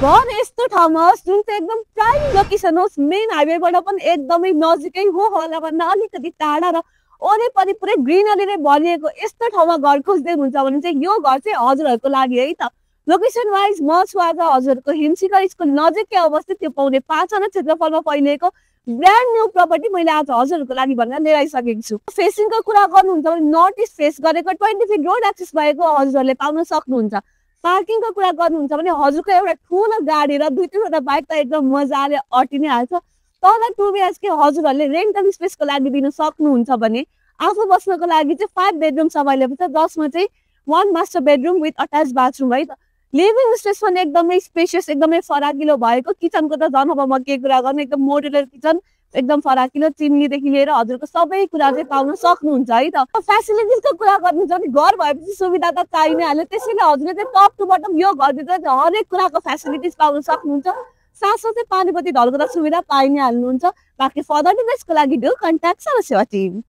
घर यस्तो ठाउँमा होस् जुन चाहिँ एकदम प्राइम लोकेसन होस्, मेन हाइवेबाट पनि एकदमै नजिकै हो होला भन्दा अलिकति टाढा र वरिपरि पुरै ग्रिनरीले भरिएको यस्तो ठाउँमा घर खोज्दै हुन्छ भने चाहिँ यो घर चाहिँ हजुरहरूको लागि है त। लोकेसन वाइज म छु आज हजुरहरूको हिमशिखर स्कुल नजिकै अवस्थित त्यो पाउने 5 आना क्षेत्रफलमा फैलिएको ब्रान्ड न्यू प्रपर्टी मैले आज हजुरहरूको लागि भनेर लिएर आइसकेको छु। फेसिङको कुरा गर्नुहुन्छ भने नर्थ इस्ट फेस गरेको 20 फिट रोड एक्सेस भएको हजुरहरूले पाउन सक्नुहुन्छ। पार्किङको कुरा गर्नुहुन्छ भने हजुरको एउटा ठुलो गाडी र 2-3वटा बाइक त एकदम मजाले अटिनै हाल्छ। तल 2 BHK हजुरहरूले रेन्टल स्पेसको लागि दिन सक्नुहुन्छ भने आफू बस्नको लागि चाहिँ 5 बेडरुम्स अभाइलेबल छ, जसमा चाहिँ 1 master bedroom with attach bathroom है त। लिभिङ स्पेस पनि एकदमै स्पेसियस एकदमै फराकिलो भएको, किचनको त झन् अब म के कुरा गर्नु, एकदम मोडुलर किचन एकदम फराकिलो, चिम्नीदेखि लिएर हजुरको सबै कुरा चाहिँ पाउन सक्नुहुन्छ है त। फेसिलिटिजको कुरा गर्नुहुन्छ भने घर भएपछि सुविधा त चाहिइ नै हाल्यो, त्यसैले हजुरले चाहिँ टप टु बटम यो घरभित्र चाहिँ हरेक कुराको फेसिलिटिज पाउन सक्नुहुन्छ। साथसाथै पानीपट्टि ढल्को त सुविधा पाइ नै हाल्नुहुन्छ। बाँकी फर्दर डिटेल्सको लागि डु कन्ट्याक्ट सेवा टिम।